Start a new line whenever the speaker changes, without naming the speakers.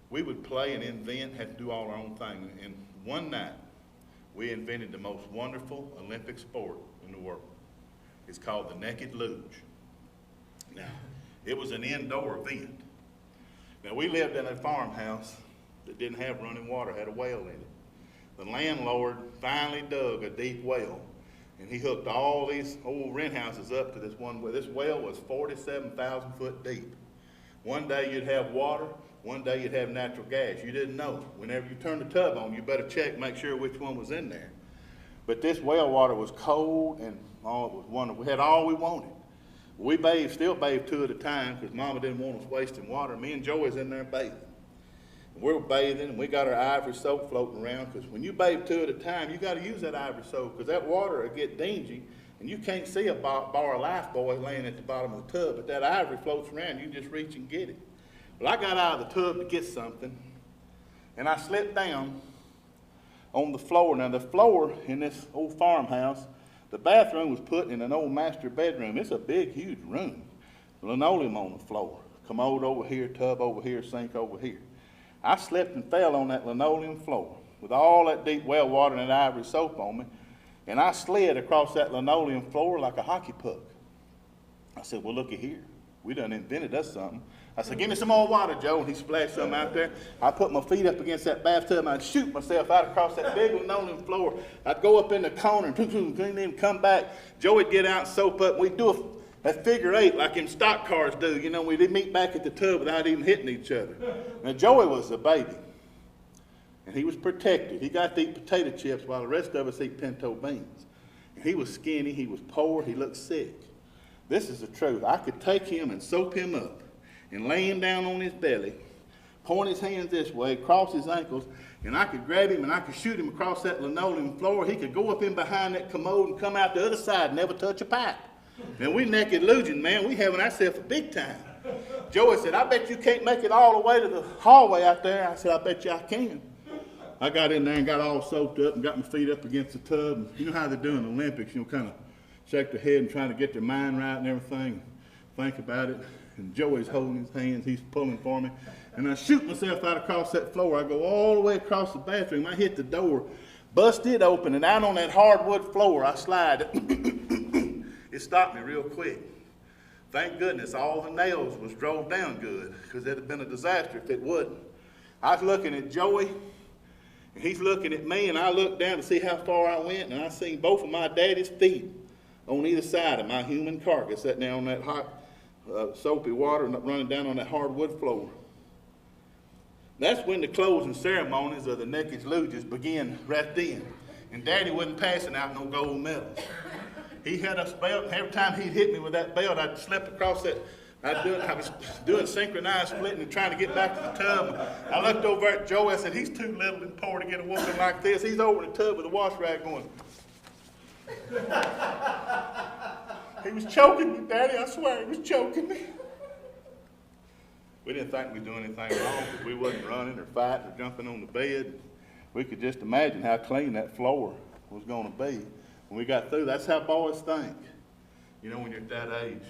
we would play and invent, had to do all our own thing. And one night, we invented the most wonderful Olympic sport in the world. It's called the naked luge. Now, it was an indoor event. Now, we lived in a farmhouse that didn't have running water, had a well in it. The landlord finally dug a deep well, and he hooked all these old rent houses up to this one well. This well was 47,000 foot deep. One day you'd have water, one day you'd have natural gas. You didn't know. Whenever you turned the tub on, you better check, make sure which one was in there. But this well water was cold, and oh, it was wonderful. We had all we wanted. We bathed, still bathed two at a time, because Mama didn't want us wasting water. Me and Joey's in there bathing. We were bathing, and we got our ivory soap floating around, because when you bathe two at a time, you got to use that ivory soap, because that water will get dingy, and you can't see a bar of Lifebuoy laying at the bottom of the tub, but that ivory floats around. You just reach and get it. Well, I got out of the tub to get something, and I slipped down on the floor. Now, the floor in this old farmhouse, the bathroom was put in an old master bedroom. It's a big, huge room. Linoleum on the floor. Commode over here, tub over here, sink over here. I slipped and fell on that linoleum floor with all that deep well water and that ivory soap on me, and I slid across that linoleum floor like a hockey puck. I said, well, looky here. We done invented us something. I said, give me some more water, Joe, and he splashed some out there. I put my feet up against that bathtub, and I'd shoot myself out across that big linoleum floor. I'd go up in the corner and then come back. Joe would get out and soap up. We'd do a figure eight like in stock cars do. You know, we'd meet back at the tub without even hitting each other. Now, Joey was a baby, and he was protected. He got to eat potato chips while the rest of us eat pinto beans. And he was skinny. He was poor. He looked sick. This is the truth. I could take him and soap him up and lay him down on his belly, point his hands this way, cross his ankles, and I could grab him and I could shoot him across that linoleum floor. He could go up in behind that commode and come out the other side and never touch a pipe. Now, we naked luging, man. We having ourselves a big time. Joey said, I bet you can't make it all the way to the hallway out there. I said, I bet you I can. I got in there and got all soaked up and got my feet up against the tub. And you know how they do in the Olympics, you know, kind of shake their head and trying to get their mind right and everything, think about it. And Joey's holding his hands, he's pulling for me. And I shoot myself out across that floor. I go all the way across the bathroom. I hit the door, bust it open, and out on that hardwood floor, I slide. It stopped me real quick. Thank goodness all the nails was drove down good, because it'd have been a disaster if it wouldn't. I was looking at Joey, and he's looking at me, and I looked down to see how far I went, and I seen both of my daddy's feet on either side of my human carcass sitting there on that hot, soapy water running down on that hardwood floor. That's when the closing ceremonies of the naked luges began right then. And Daddy wasn't passing out no gold medals. He had us belt, and every time he'd hit me with that belt, I'd slip across that. I was doing synchronized splitting and trying to get back to the tub. I looked over at Joe. I said, he's too little and poor to get a whooping like this. He's over in the tub with a wash rag going. He was choking me, Daddy. I swear he was choking me. We didn't think we were doing anything wrong, because we wasn't running or fighting or jumping on the bed. We could just imagine how clean that floor was going to be when we got through. That's how boys think, you know, when you're at that age.